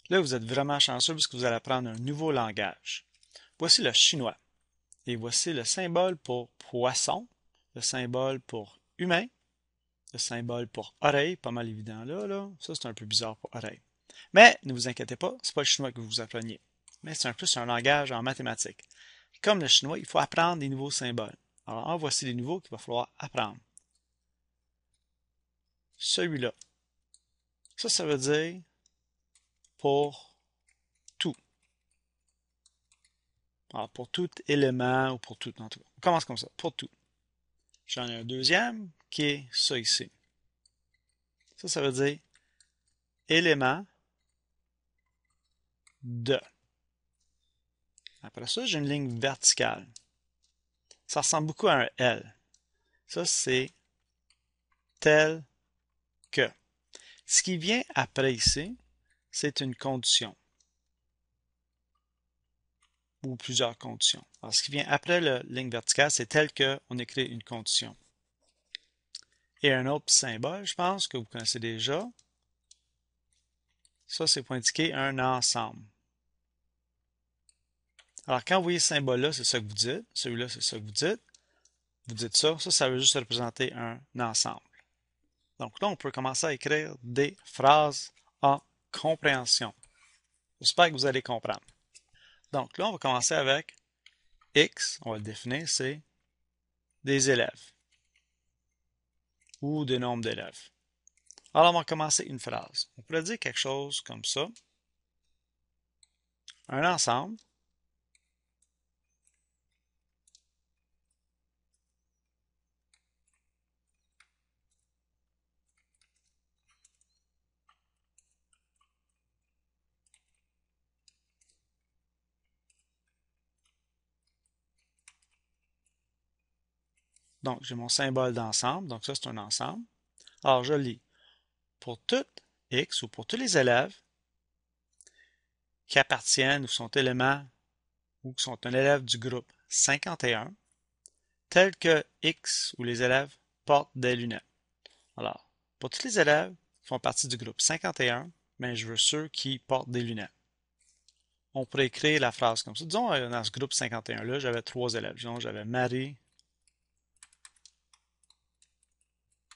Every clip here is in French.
Là, vous êtes vraiment chanceux parce que vous allez apprendre un nouveau langage. Voici le chinois. Et voici le symbole pour poisson, le symbole pour humain, le symbole pour oreille, pas mal évident là. Ça, c'est un peu bizarre pour oreille. Mais ne vous inquiétez pas, c'est pas le chinois que vous appreniez. Mais c'est un plus un langage en mathématiques. Comme le chinois, il faut apprendre des nouveaux symboles. Alors, en voici les nouveaux qu'il va falloir apprendre. Celui-là. Ça veut dire pour tout. Alors, pour tout élément ou pour tout, en tout cas. On commence comme ça, pour tout. J'en ai un deuxième qui est ça ici. Ça veut dire élément de. Après ça, j'ai une ligne verticale. Ça ressemble beaucoup à un L. Ça, c'est tel que. Ce qui vient après ici, c'est une condition. Ou plusieurs conditions. Alors, ce qui vient après la ligne verticale, c'est tel que on écrit une condition. Et un autre symbole, je pense, que vous connaissez déjà. Ça, c'est pour indiquer un ensemble. Alors, quand vous voyez ce symbole-là, c'est ça que vous dites. Celui-là, c'est ça que vous dites. Vous dites ça. Ça veut juste représenter un ensemble. Donc là, on peut commencer à écrire des phrases en compréhension. J'espère que vous allez comprendre. Donc là, on va commencer avec X, on va le définir, c'est des élèves ou des nombres d'élèves. Alors, on va commencer une phrase. On pourrait dire quelque chose comme ça. Un ensemble donc, j'ai mon symbole d'ensemble. Donc, ça, c'est un ensemble. Alors, je lis. Pour tout X ou pour tous les élèves qui appartiennent ou sont éléments ou qui sont un élève du groupe 51, tel que X ou les élèves portent des lunettes. Alors, pour tous les élèves qui font partie du groupe 51, mais je veux ceux qui portent des lunettes. On pourrait écrire la phrase comme ça. Disons, dans ce groupe 51-là, j'avais 3 élèves. Disons, j'avais Marie,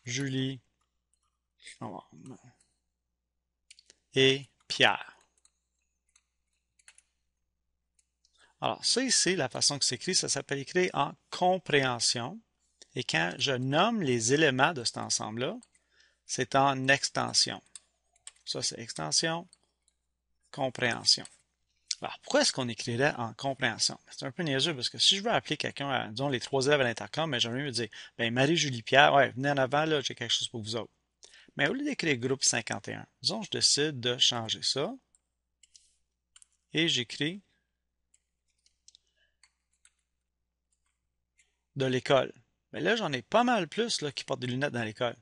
Julie et Pierre. Alors, ça ici, la façon que c'est écrit, ça s'appelle écrire en compréhension. Et quand je nomme les éléments de cet ensemble-là, c'est en extension. Ça, c'est extension, compréhension. Alors, pourquoi est-ce qu'on écrirait en compréhension? C'est un peu niaiseux parce que si je veux appeler quelqu'un, disons les 3 élèves à l'intercom, mais j'aimerais me dire, ben Marie, Julie, Pierre, ouais, venez en avant, là, j'ai quelque chose pour vous autres. Mais au lieu d'écrire groupe 51, disons, je décide de changer ça et j'écris de l'école. Mais là, j'en ai pas mal plus là, qui portent des lunettes dans l'école.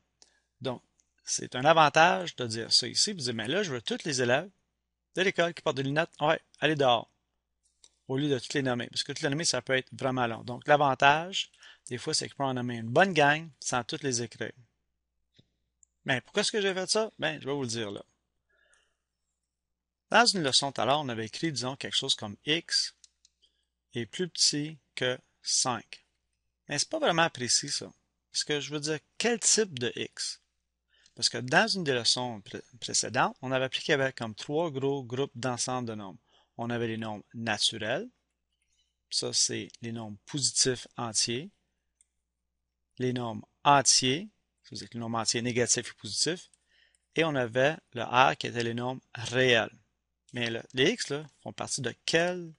Donc, c'est un avantage de dire ça ici. Vous dites, mais là, je veux tous les élèves de l'école qui portent des lunettes. Ouais, allez dehors. Au lieu de toutes les nommer. Parce que toutes les nommer, ça peut être vraiment long. Donc, l'avantage, des fois, c'est que je peux en nommer une bonne gang sans toutes les écrire. Mais pourquoi est-ce que j'ai fait ça? Ben, je vais vous le dire là. Dans une leçon tout à l'heure, on avait écrit, disons, quelque chose comme X est plus petit que 5. Mais c'est pas vraiment précis, ça. Parce que je veux dire, quel type de X? Parce que dans une des leçons précédentes, on avait appris qu'il y avait comme 3 gros groupes d'ensemble de nombres. On avait les nombres naturels. Ça, c'est les nombres positifs entiers. Les nombres entiers. Ça veut dire que les nombres entiers négatifs et positifs. Et on avait le R qui était les nombres réels. Mais les X là, font partie de quel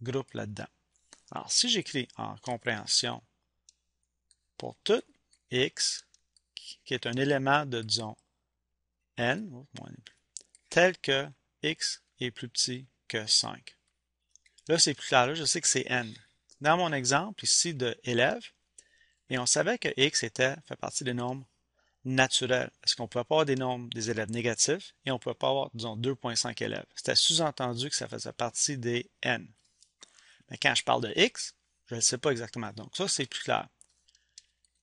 groupe là-dedans? Alors, si j'écris en compréhension pour tout X, qui est un élément de, disons, N, tel que X est plus petit que 5. Là, c'est plus clair. Là, je sais que c'est N. Dans mon exemple ici de élève, et on savait que X fait partie des nombres naturels. Est-ce qu'on ne pouvait pas avoir des élèves négatifs et on ne pouvait pas avoir, disons, 2,5 élèves. C'était sous-entendu que ça faisait partie des N. Mais quand je parle de X, je ne le sais pas exactement. Donc, ça, c'est plus clair.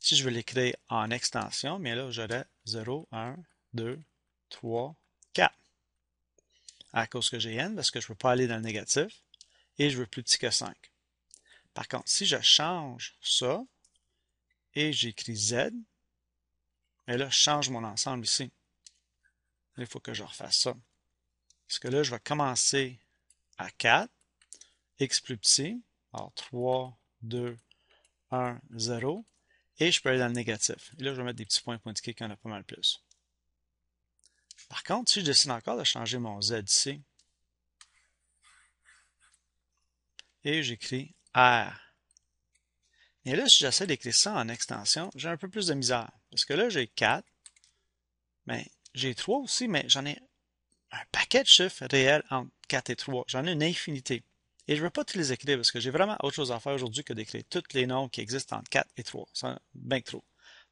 Si je veux l'écrire en extension, bien là, j'aurais 0, 1, 2, 3, 4. à cause que j'ai n, parce que je ne peux pas aller dans le négatif, et je veux plus petit que 5. Par contre, si je change ça, et j'écris Z, et là, je change mon ensemble ici. Il faut que je refasse ça. Parce que là, je vais commencer à 4, x plus petit, alors 3, 2, 1, 0, et je peux aller dans le négatif. Et là, je vais mettre des petits points pour indiquer qu'il y en a pas mal plus. Par contre, si je décide encore de changer mon Z ici, et j'écris R. Et là, si j'essaie d'écrire ça en extension, j'ai un peu plus de misère. Parce que là, j'ai 4, mais j'ai 3 aussi, mais j'en ai un paquet de chiffres réels entre 4 et 3. J'en ai une infinité. Et je ne veux pas tous les écrire parce que j'ai vraiment autre chose à faire aujourd'hui que d'écrire tous les nombres qui existent entre 4 et 3. C'est bien trop.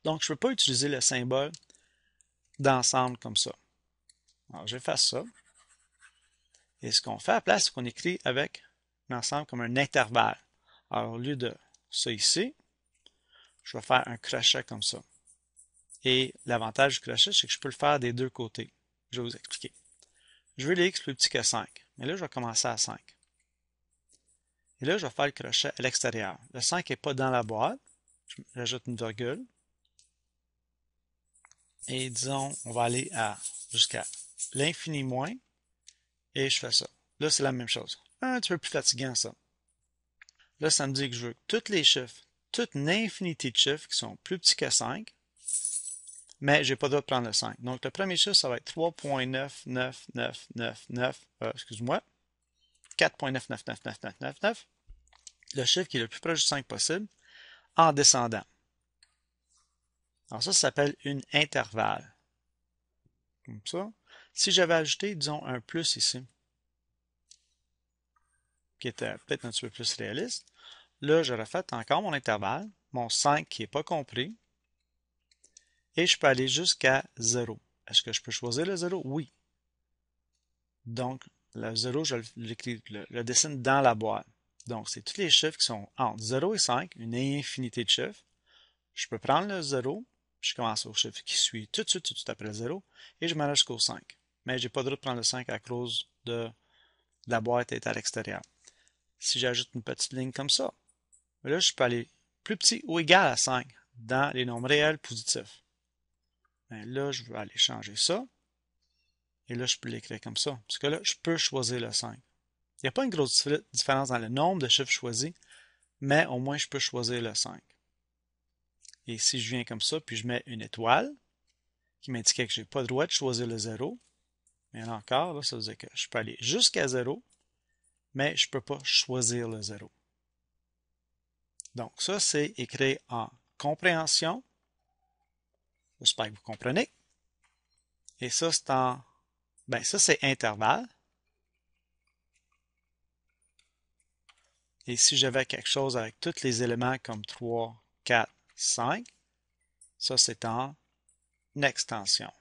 Donc, je ne peux pas utiliser le symbole d'ensemble comme ça. Alors, j'efface ça. Et ce qu'on fait à la place, c'est qu'on écrit avec l'ensemble comme un intervalle. Alors, au lieu de ça ici, je vais faire un crochet comme ça. Et l'avantage du crochet, c'est que je peux le faire des deux côtés. Je vais vous expliquer. Je veux les x plus petits que 5. Mais là, je vais commencer à 5. Et là, je vais faire le crochet à l'extérieur. Le 5 n'est pas dans la boîte. J'ajoute une virgule. Et disons, on va aller jusqu'à l'infini moins. Et je fais ça. Là, c'est la même chose. Un petit peu plus fatigant, ça. Là, ça me dit que je veux que tous les chiffres, toute une infinité de chiffres qui sont plus petits que 5, mais j'ai pas le droit de prendre le 5. Donc, le premier chiffre, ça va être 3.99999, excuse-moi, 4.999999, le chiffre qui est le plus proche du 5 possible, en descendant. Alors ça s'appelle une intervalle. Comme ça. Si j'avais ajouté, disons, un plus ici, qui était peut-être un petit peu plus réaliste, là, j'aurais fait encore mon intervalle, mon 5 qui n'est pas compris, et je peux aller jusqu'à 0. Est-ce que je peux choisir le 0? Oui. Donc, le 0, je le dessine dans la boîte. Donc, c'est tous les chiffres qui sont entre 0 et 5, une infinité de chiffres. Je peux prendre le 0, je commence au chiffre qui suit tout de suite après le 0, et je m'arrête jusqu'au 5. Mais je n'ai pas le droit de prendre le 5 à cause de la boîte est à l'extérieur. Si j'ajoute une petite ligne comme ça, là, je peux aller plus petit ou égal à 5 dans les nombres réels positifs. Bien, là, je vais aller changer ça. Et là, je peux l'écrire comme ça. Parce que là, je peux choisir le 5. Il n'y a pas une grosse différence dans le nombre de chiffres choisis, mais au moins, je peux choisir le 5. Et si je viens comme ça, puis je mets une étoile, qui m'indiquait que je n'ai pas le droit de choisir le 0, mais là encore, là, ça veut dire que je peux aller jusqu'à 0, mais je ne peux pas choisir le 0. Donc, ça, c'est écrit en compréhension. J'espère que vous comprenez. Et ça, c'est en... Ben, ça, c'est intervalle. Et si j'avais quelque chose avec tous les éléments comme 3, 4, 5, ça, c'est en extension.